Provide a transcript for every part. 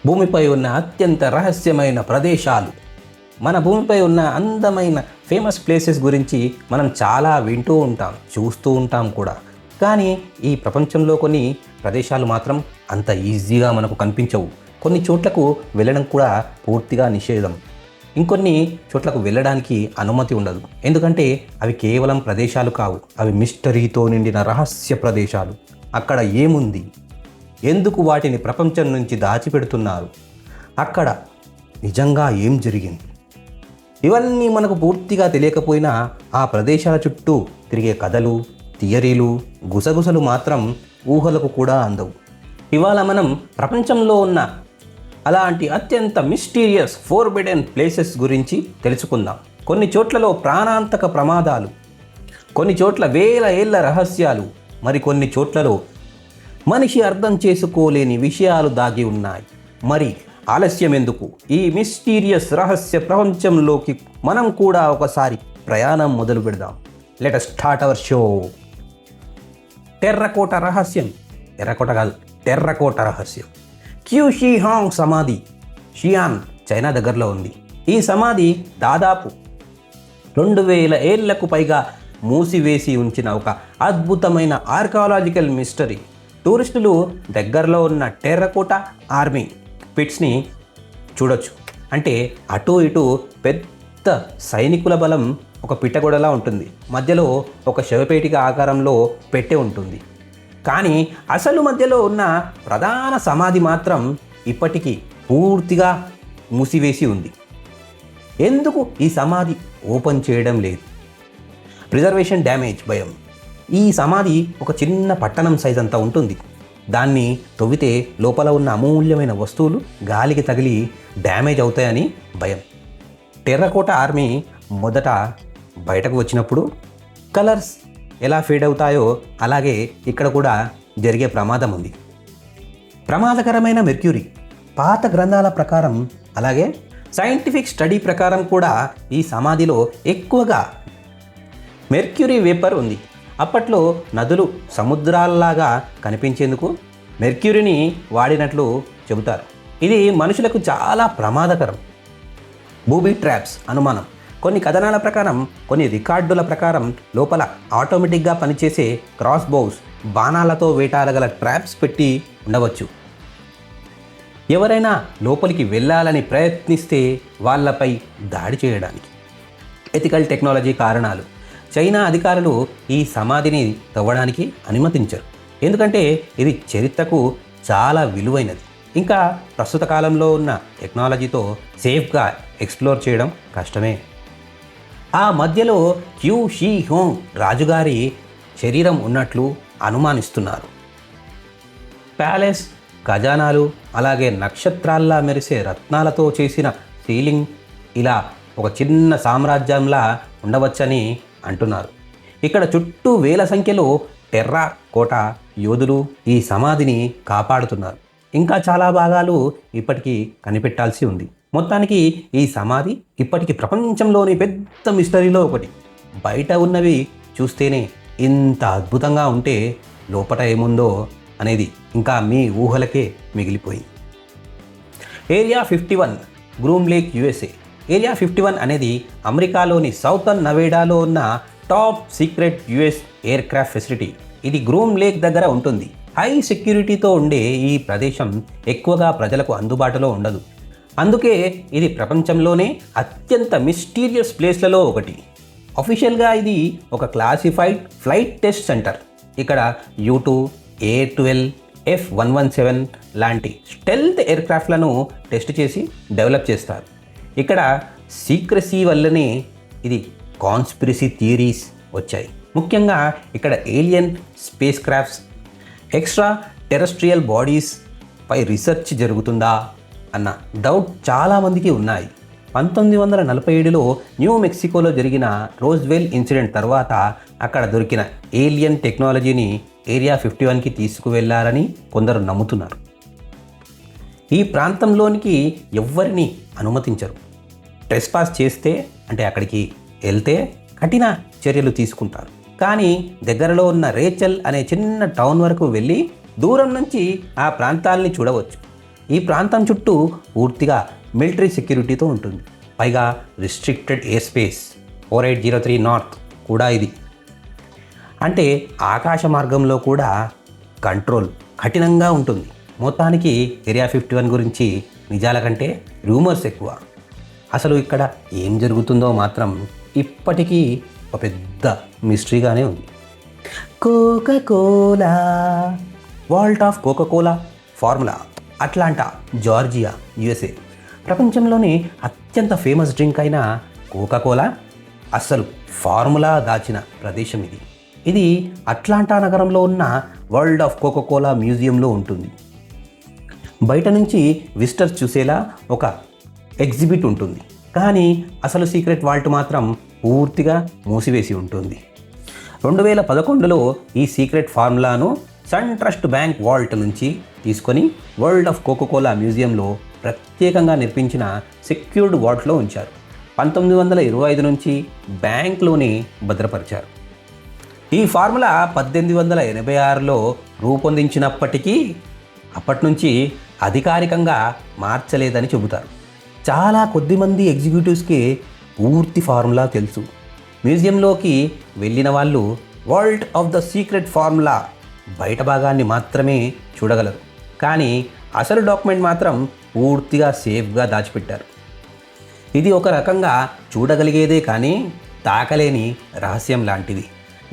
భూమిపై ఉన్న అత్యంత రహస్యమైన ప్రదేశాలు. మన భూమిపై ఉన్న అందమైన ఫేమస్ ప్లేసెస్ గురించి మనం చాలా వింటూ ఉంటాం, చూస్తూ ఉంటాం కూడా. కానీ ఈ ప్రపంచంలో కొన్ని ప్రదేశాలు మాత్రం అంత ఈజీగా మనకు కనిపించవు. కొన్ని చోట్లకు వెళ్ళడం కూడా పూర్తిగా నిషేధం. ఇంకొన్ని చోట్లకు వెళ్ళడానికి అనుమతి ఉండదు. ఎందుకంటే అవి కేవలం ప్రదేశాలు కావు, అవి మిస్టరీతో నిండిన రహస్య ప్రదేశాలు. అక్కడ ఏముంది, ఎందుకు వాటిని ప్రపంచం నుంచి దాచిపెడుతున్నారు, అక్కడ నిజంగా ఏం జరిగింది, ఇవన్నీ మనకు పూర్తిగా తెలియకపోయినా ఆ ప్రదేశాల చుట్టూ తిరిగే కథలు, థియరీలు, గుసగుసలు మాత్రం ఊహలకు కూడా అందవు. ఇవాళ మనం ప్రపంచంలో ఉన్న అలాంటి అత్యంత మిస్టీరియస్ ఫోర్బిడెన్ ప్లేసెస్ గురించి తెలుసుకుందాం. కొన్ని చోట్లలో ప్రాణాంతక ప్రమాదాలు, కొన్ని చోట్ల వేల ఏళ్ల రహస్యాలు, మరికొన్ని చోట్లలో మనిషి అర్థం చేసుకోలేని విషయాలు దాగి ఉన్నాయి. మరి ఆలస్యం ఎందుకు, ఈ మిస్టీరియస్ రహస్య ప్రపంచంలోకి మనం కూడా ఒకసారి ప్రయాణం మొదలు పెడదాం. Let us start our show. Terracotta రహస్యం. ఎర్రకోట కాదు, టెర్రకోట రహస్యం. క్యూషీ హాంగ్ సమాధి షియాన్, చైనా దగ్గరలో ఉంది. ఈ సమాధి దాదాపు 2000 ఏళ్లకు పైగా మూసివేసి ఉంచిన ఒక అద్భుతమైన ఆర్కియాలజికల్ మిస్టరీ. టూరిస్టులు దగ్గరలో ఉన్న టెర్రకోట ఆర్మీ పిట్స్ని చూడొచ్చు. అంటే అటు ఇటు పెద్ద సైనికుల బలం ఒక పిట్టగొడలా ఉంటుంది. మధ్యలో ఒక శవపేటిక ఆకారంలో పెట్టె ఉంటుంది. కానీ అసలు మధ్యలో ఉన్న ప్రధాన సమాధి మాత్రం ఇప్పటికీ పూర్తిగా మూసివేసి ఉంది. ఎందుకు ఈ సమాధి ఓపెన్ చేయడం లేదు? ప్రిజర్వేషన్ డ్యామేజ్ భయం. ఈ సమాధి ఒక చిన్న పట్టణం సైజ్ అంతా ఉంటుంది. దాన్ని తవ్వితే లోపల ఉన్న అమూల్యమైన వస్తువులు గాలికి తగిలి డ్యామేజ్ అవుతాయని భయం. టెర్రకోట ఆర్మీ మొదట బయటకు వచ్చినప్పుడు కలర్స్ ఎలా ఫేడ్ అవుతాయో అలాగే ఇక్కడ కూడా జరిగే ప్రమాదం ఉంది. ప్రమాదకరమైన మెర్క్యూరీ. పాత గ్రంథాల ప్రకారం అలాగే సైంటిఫిక్ స్టడీ ప్రకారం కూడా ఈ సమాధిలో ఎక్కువగా మెర్క్యూరీ వేపర్ ఉంది. అప్పట్లో నదులు సముద్రాల్లాగా కనిపించేందుకు మెర్క్యూరీని వాడినట్లు చెబుతారు. ఇది మనుషులకు చాలా ప్రమాదకరం. బూబీ ట్రాప్స్ అనుమానం. కొన్ని కథనాల ప్రకారం, కొన్ని రికార్డుల ప్రకారం లోపల ఆటోమేటిక్గా పనిచేసే క్రాస్ బౌస్, బాణాలతో వేటాడగల ట్రాప్స్ పెట్టి ఉండవచ్చు. ఎవరైనా లోపలికి వెళ్ళాలని ప్రయత్నిస్తే వాళ్ళపై దాడి చేయడానికి. ఎథికల్ టెక్నాలజీ కారణాలు. చైనా అధికారులు ఈ సమాధిని తవ్వడానికి అనుమతించరు. ఎందుకంటే ఇది చరిత్రకు చాలా విలువైనది. ఇంకా ప్రస్తుత కాలంలో ఉన్న టెక్నాలజీతో సేఫ్గా ఎక్స్ప్లోర్ చేయడం కష్టమే. ఆ మధ్యలో క్యూ షీ హోంగ్ రాజుగారి శరీరం ఉన్నట్లు అనుమానిస్తున్నారు. ప్యాలెస్, ఖజానాలు, అలాగే నక్షత్రాల్లా మెరిసే రత్నాలతో చేసిన సీలింగ్, ఇలా ఒక చిన్న సామ్రాజ్యంలా ఉండవచ్చని అంటున్నారు. ఇక్కడ చుట్టూ వేల సంఖ్యలో టెర్రా కోట యోధులు ఈ సమాధిని కాపాడుతున్నారు. ఇంకా చాలా భాగాలు ఇప్పటికీ కనిపెట్టాల్సి ఉంది. మొత్తానికి ఈ సమాధి ఇప్పటికీ ప్రపంచంలోని పెద్ద మిస్టరీలో ఒకటి. బయట ఉన్నవి చూస్తేనే ఇంత అద్భుతంగా ఉంటే లోపల ఏముందో అనేది ఇంకా మీ ఊహలకే మిగిలిపోయింది. Area 51 groom lake, USA. Area 51 అనేది అమెరికాలోని సౌతర్న్ నవేడాలో ఉన్న top secret US air craft facility. ఇది గ్రూమ్ లేక్ దగ్గర ఉంటుంది. హై సెక్యూరిటీతో ఉండే ఈ ప్రదేశం ఎక్కువగా ప్రజలకు అందుబాటులో ఉండదు. అందుకే ఇది ప్రపంచంలోనే అత్యంత మిస్టీరియస్ ప్లేస్లలో ఒకటి. అఫీషియల్గా ఇది ఒక క్లాసిఫైడ్ ఫ్లైట్ టెస్ట్ సెంటర్. ఇక్కడ U2, A-12, F-117 లాంటి స్టెల్త్ ఎయిర్క్రాఫ్ట్లను టెస్ట్ చేసి డెవలప్ చేస్తారు. ఇక్కడ సీక్రసీ వల్లనే ఇది కాన్స్పిరసీ థియరీస్ వచ్చాయి. ముఖ్యంగా ఇక్కడ alien space crafts, extra terrestrial bodies పై రీసెర్చ్ జరుగుతుందా అన్న డౌట్ చాలామందికి ఉన్నాయి. 1947లో న్యూ మెక్సికోలో జరిగిన రోజ్వెల్ ఇన్సిడెంట్ తర్వాత అక్కడ దొరికిన ఏలియన్ టెక్నాలజీని ఏరియా 51కి తీసుకువెళ్లారని కొందరు నమ్ముతున్నారు. ఈ ప్రాంతంలోనికి ఎవ్వరిని అనుమతించరు. ట్రెస్పాస్ చేస్తే, అంటే అక్కడికి వెళ్తే కఠిన చర్యలు తీసుకుంటారు. కానీ దగ్గరలో ఉన్న రేచల్ అనే చిన్న టౌన్ వరకు వెళ్ళి దూరం నుంచి ఆ ప్రాంతాల్ని చూడవచ్చు. ఈ ప్రాంతం చుట్టూ పూర్తిగా మిలిటరీ సెక్యూరిటీతో ఉంటుంది. పైగా రిస్ట్రిక్టెడ్ ఎయిర్ స్పేస్ 4803 నార్త్ కూడా ఇది. అంటే ఆకాశ మార్గంలో కూడా కంట్రోల్ కఠినంగా ఉంటుంది. మొత్తానికి ఏరియా 51 గురించి నిజాల కంటే రూమర్స్ ఎక్కువ. అసలు ఇక్కడ ఏం జరుగుతుందో మాత్రం ఇప్పటికీ ఒక పెద్ద మిస్టరీగానే ఉంది. Coca Cola, vault of Coca Cola formula, Atlanta, Georgia, USA. ప్రపంచంలోనే అత్యంత ఫేమస్ డ్రింక్ అయిన కోకా-కోలా అస్సలు ఫార్ములా దాచిన ప్రదేశం ఇది. ఇది అట్లాంటా నగరంలో ఉన్న వరల్డ్ ఆఫ్ కోకా-కోలా మ్యూజియంలో ఉంటుంది. బయట నుంచి విజిటర్స్ చూసేలా ఒక ఎగ్జిబిట్ ఉంటుంది, కానీ అసలు సీక్రెట్ వాల్ట్ మాత్రం పూర్తిగా మూసివేసి ఉంటుంది. 2011లో ఈ సీక్రెట్ ఫార్ములాను సన్ ట్రస్ట్ బ్యాంక్ వాల్ట్ నుంచి తీసుకొని వరల్డ్ ఆఫ్ కోకా-కోలా మ్యూజియంలో ప్రత్యేకంగా నిర్మించిన సెక్యూర్డ్ వాల్ట్లో ఉంచారు. 1925 నుంచి బ్యాంక్లోనే భద్రపరిచారు. ఈ ఫార్ములా 1886లో రూపొందించినప్పటికీ అప్పటి నుంచి అధికారికంగా మార్చలేదని చెబుతారు. చాలా కొద్దిమంది ఎగ్జిక్యూటివ్స్కి పూర్తి ఫార్ములా తెలుసు. మ్యూజియంలోకి వెళ్ళిన వాళ్ళు world of the secret formula బయట భాగాన్ని మాత్రమే చూడగలరు, కానీ అసలు డాక్యుమెంట్ మాత్రం పూర్తిగా సేఫ్గా దాచిపెట్టారు. ఇది ఒక రకంగా చూడగలిగేదే కానీ తాకలేని రహస్యం లాంటిది.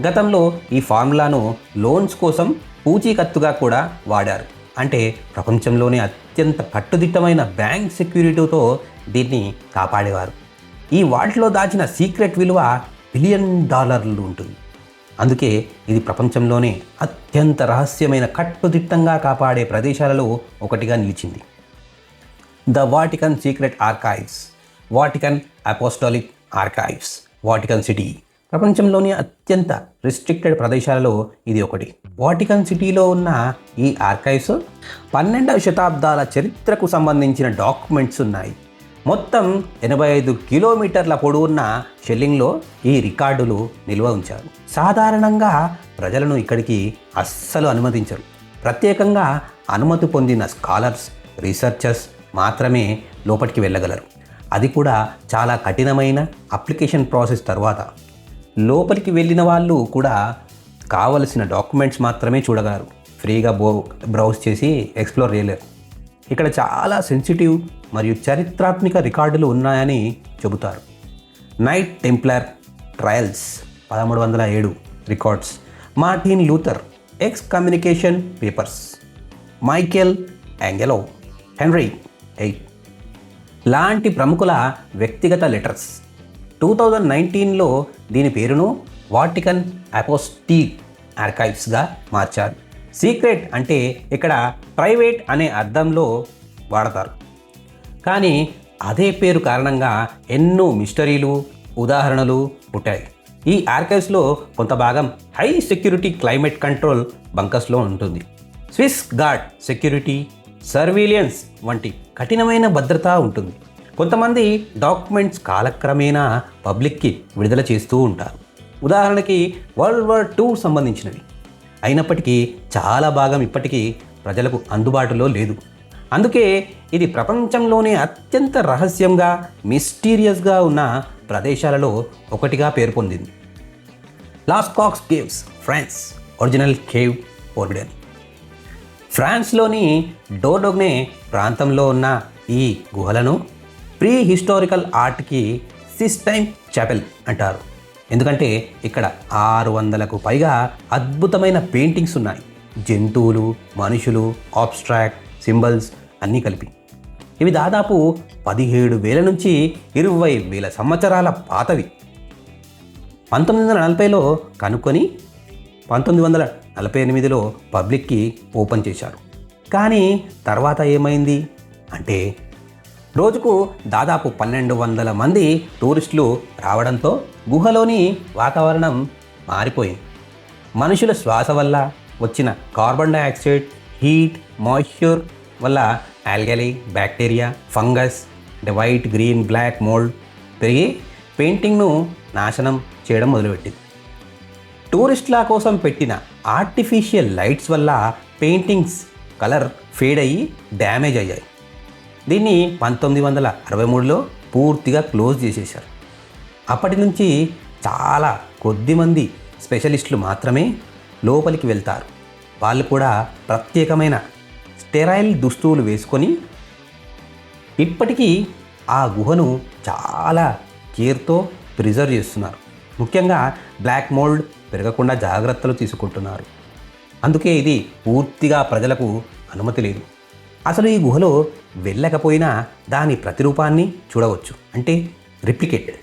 గతంలో ఈ ఫార్ములాను లోన్స్ కోసం పూచీకత్తుగా కూడా వాడారు. అంటే ప్రపంచంలోనే అత్యంత కట్టుదిట్టమైన బ్యాంక్ సెక్యూరిటీతో దీన్ని కాపాడేవారు. ఈ వాల్ట్లో దాచిన సీక్రెట్ విలువ $1 బిలియన్ ఉంటుంది. అందుకే ఇది ప్రపంచంలోనే అత్యంత రహస్యమైన కట్టుదిట్టంగా కాపాడే ప్రదేశాలలో ఒకటిగా నిలిచింది. The Vatican secret archives, Vatican apostolic archives, Vatican city ప్రపంచంలోని అత్యంత రిస్ట్రిక్టెడ్ ప్రదేశాలలో ఇది ఒకటి. వాటికన్ సిటీలో ఉన్న ఈ ఆర్కైవ్స్ 12వ శతాబ్దాల చరిత్రకు సంబంధించిన డాక్యుమెంట్స్ ఉన్నాయి. మొత్తం 85 కిలోమీటర్ల పొడవున్న షెల్లింగ్లో ఈ రికార్డులు నిల్వ ఉంచారు. సాధారణంగా ప్రజలను ఇక్కడికి అస్సలు అనుమతించరు. ప్రత్యేకంగా అనుమతి పొందిన స్కాలర్స్, రీసెర్చర్స్ మాత్రమే లోపలికి వెళ్ళగలరు. అది కూడా చాలా కఠినమైన అప్లికేషన్ ప్రాసెస్ తర్వాత. లోపలికి వెళ్ళిన వాళ్ళు కూడా కావలసిన డాక్యుమెంట్స్ మాత్రమే చూడగలరు. ఫ్రీగా బ్రౌజ్ చేసి ఎక్స్ప్లోర్ చేయలేరు. ఇక్కడ చాలా సెన్సిటివ్ మరియు చారిత్రాత్మక రికార్డులు ఉన్నాయని చెబుతారు. Knight Templar trials 1307 records, Martin Luther excommunication papers, Michelangelo, Henry VIII లాంటి ప్రముఖుల వ్యక్తిగత లెటర్స్. 2019లో దీని పేరును వాటికన్ అపోస్టిక్ ఆర్కైవ్స్గా మార్చారు. సీక్రెట్ అంటే ఇక్కడ ప్రైవేట్ అనే అర్థంలో వాడతారు, కానీ అదే పేరు కారణంగా ఎన్నో మిస్టరీలు, ఉదాహరణలు పుట్టాయి. ఈ ఆర్కైవ్స్లో కొంత భాగం హై సెక్యూరిటీ క్లైమేట్ కంట్రోల్ బంకర్స్లో ఉంటుంది. స్విస్ గార్డ్ సెక్యూరిటీ, సర్వీలియన్స్ వంటి కఠినమైన భద్రత ఉంటుంది. కొంతమంది డాక్యుమెంట్స్ కాలక్రమేణా పబ్లిక్కి విడుదల చేస్తూ ఉంటారు. ఉదాహరణకి వరల్డ్ వార్ II సంబంధించినవి. అయినప్పటికీ చాలా భాగం ఇప్పటికీ ప్రజలకు అందుబాటులో లేదు. అందుకే ఇది ప్రపంచంలోనే అత్యంత రహస్యంగా, మిస్టీరియస్గా ఉన్న ప్రదేశాలలో ఒకటిగా పేరు పొందింది. Lascaux caves, France. Original cave forbidden. ఫ్రాన్స్లోని డోర్డోగ్నే ప్రాంతంలో ఉన్న ఈ గుహలను ప్రీ హిస్టారికల్ ఆర్ట్కి సిస్టైన్ చాపెల్ అంటారు. ఎందుకంటే ఇక్కడ 600కు పైగా అద్భుతమైన పెయింటింగ్స్ ఉన్నాయి. జంతువులు, మనుషులు, ఆబ్స్ట్రాక్ట్, సింబల్స్ అన్నీ కలిపి. ఇవి దాదాపు 17,000 నుంచి 20,000 సంవత్సరాల పాతవి. 1940లో కనుక్కొని 1948లో పబ్లిక్కి ఓపెన్ చేశారు. కానీ తర్వాత ఏమైంది అంటే రోజుకు దాదాపు 1,200 మంది టూరిస్టులు రావడంతో గుహలోని వాతావరణం మారిపోయింది. మనుషుల శ్వాస వల్ల వచ్చిన కార్బన్ డైఆక్సైడ్, హీట్, మాయిశ్చర్ వల్ల algae, bacteria, fungus, white, green, black mould పెరిగి పెయింటింగ్ను నాశనం చేయడం మొదలుపెట్టింది. టూరిస్టుల కోసం పెట్టిన ఆర్టిఫిషియల్ లైట్స్ వల్ల పెయింటింగ్స్ కలర్ ఫేడ్ అయ్యి డ్యామేజ్ అయ్యాయి. దీన్ని 1963లో పూర్తిగా క్లోజ్ చేసేశారు. అప్పటి నుంచి చాలా కొద్దిమంది స్పెషలిస్టులు మాత్రమే లోపలికి వెళ్తారు. వాళ్ళు కూడా ప్రత్యేకమైన స్టెరైల్ దుస్తువులు వేసుకొని ఇప్పటికీ ఆ గుహను చాలా కేర్తో ప్రిజర్వ్ చేస్తున్నారు. ముఖ్యంగా బ్లాక్ మోల్డ్ పెరగకుండా జాగ్రత్తలు తీసుకుంటున్నారు. అందుకే ఇది పూర్తిగా ప్రజలకు అనుమతి లేదు. అసలు ఈ గుహలో వెళ్ళకపోయినా దాని ప్రతిరూపాన్ని చూడవచ్చు, అంటే రిప్లికేటెడ్.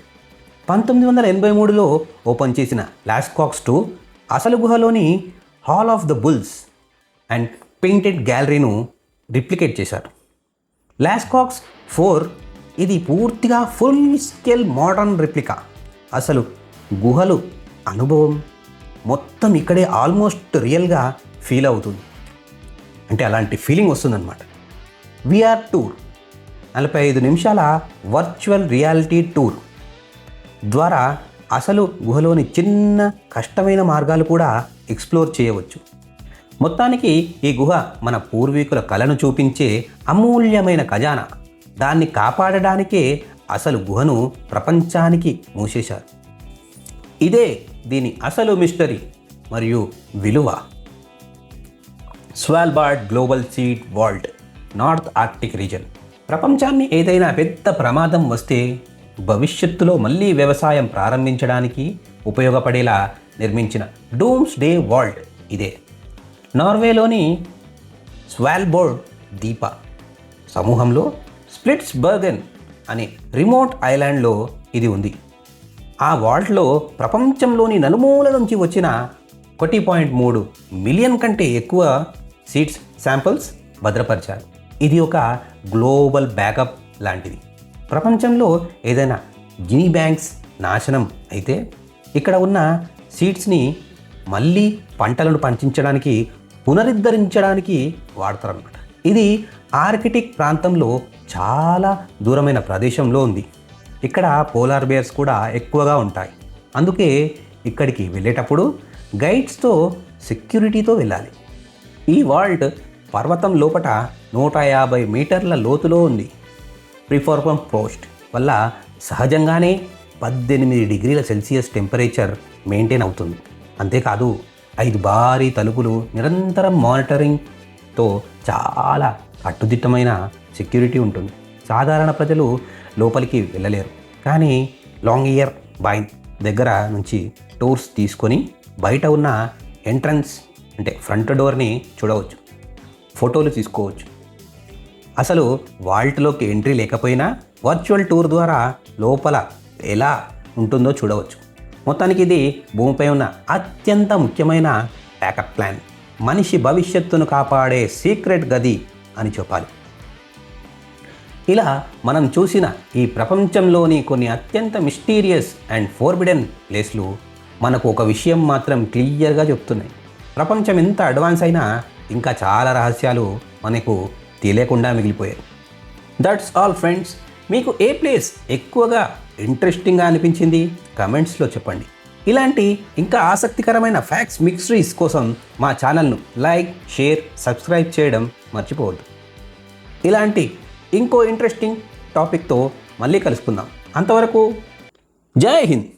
1983లో ఓపెన్ చేసిన లాస్కాక్స్ 2 అసలు గుహలోని hall of the bulls and painted గ్యాలరీను రిప్లికేట్ చేశారు. లాస్కాక్స్ 4 ఇది పూర్తిగా ఫుల్ స్కేల్ మోడర్న్ రిప్లికా. అసలు గుహలు అనుభవం మొత్తం ఇక్కడే ఆల్మోస్ట్ రియల్గా ఫీల్ అవుతుంది. అంటే అలాంటి ఫీలింగ్ వస్తుందన్నమాట. విఆర్ టూర్ 45 నిమిషాల వర్చువల్ రియాలిటీ టూర్ ద్వారా అసలు గుహలోని చిన్న కష్టమైన మార్గాలు కూడా ఎక్స్ప్లోర్ చేయవచ్చు. మొత్తానికి ఈ గుహ మన పూర్వీకుల కళను చూపించే అమూల్యమైన ఖజానా. దాన్ని కాపాడడానికే అసలు గుహను ప్రపంచానికి మూసేశారు. ఇదే దీని అసలు మిస్టరీ మరియు విలువ. Svalbard global seed vault, north Arctic region. ప్రపంచాన్ని ఏదైనా పెద్ద ప్రమాదం వస్తే భవిష్యత్తులో మళ్ళీ వ్యవసాయం ప్రారంభించడానికి ఉపయోగపడేలా నిర్మించిన డూమ్స్ డే వాల్ట్ ఇదే. నార్వేలోని స్వాల్బోర్డ్ ద్వీప సమూహంలో స్ప్లిట్స్బర్గెన్ అనే రిమోట్ ఐలాండ్లో ఇది ఉంది. ఆ వాల్ట్లో ప్రపంచంలోని నలుమూల నుంచి వచ్చిన 1.3 మిలియన్ కంటే ఎక్కువ సీడ్స్ శాంపిల్స్ భద్రపరిచారు. ఇది ఒక గ్లోబల్ బ్యాకప్ లాంటిది. ప్రపంచంలో ఏదైనా గినీ బ్యాంక్స్ నాశనం అయితే ఇక్కడ ఉన్న సీడ్స్ని మళ్ళీ పంటలను పండించడానికి పునరుద్ధరించడానికి వాడతారన్నమాట. ఇది ఆర్కిటిక్ ప్రాంతంలో చాలా దూరమైన ప్రదేశంలో ఉంది. ఇక్కడ పోలార్ బేర్స్ కూడా ఎక్కువగా ఉంటాయి. అందుకే ఇక్కడికి వెళ్ళేటప్పుడు గైడ్స్తో సెక్యూరిటీతో వెళ్ళాలి. ఈ వాల్ట్ పర్వతం లోపట 150 మీటర్ల లోతులో ఉంది. ప్రిఫార్మం పోస్ట్ వల్ల సహజంగానే 18 డిగ్రీల సెల్సియస్ టెంపరేచర్ మెయింటైన్ అవుతుంది. అంతేకాదు 5 భారీ తలుపులు నిరంతరం మానిటరింగ్తో చాలా కట్టుదిట్టమైన సెక్యూరిటీ ఉంటుంది. సాధారణ ప్రజలు లోపలికి వెళ్ళలేరు. కానీ లాంగ్ ఇయర్ బాయిన్ దగ్గర నుంచి టూర్స్ తీసుకొని బయట ఉన్న ఎంట్రన్స్ అంటే ఫ్రంట్ డోర్ని చూడవచ్చు, ఫోటోలు తీసుకోవచ్చు. అసలు వాల్ట్లోకి ఎంట్రీ లేకపోయినా వర్చువల్ టూర్ ద్వారా లోపల ఎలా ఉంటుందో చూడవచ్చు. మొత్తానికి ఇది భూమిపై ఉన్న అత్యంత ముఖ్యమైన బ్యాకప్ ప్లాన్. మనిషి భవిష్యత్తును కాపాడే సీక్రెట్ గది అని చెప్పాలి. ఇలా మనం చూసిన ఈ ప్రపంచంలోని కొన్ని అత్యంత మిస్టీరియస్ అండ్ ఫోర్బిడెన్ ప్లేస్లు మనకు ఒక విషయం మాత్రం క్లియర్గా చెప్తున్నాయి. ప్రపంచం ఎంత అడ్వాన్స్ అయినా ఇంకా చాలా రహస్యాలు మనకు తెలియకుండా మిగిలిపోయాయి. That's all friends. మీకు ఏ ప్లేస్ ఎక్కువగా ఇంట్రెస్టింగ్గా అనిపించింది కమెంట్స్లో చెప్పండి. ఇలాంటి ఇంకా ఆసక్తికరమైన ఫ్యాక్ట్స్ మిక్స్టరీస్ కోసం మా ఛానల్ను లైక్, షేర్, సబ్స్క్రైబ్ చేయడం మర్చిపోవద్దు. ఇలాంటి ఇంకో ఇంట్రెస్టింగ్ టాపిక్తో మళ్ళీ కలుసుకుందాం. అంతవరకు జై హింద్.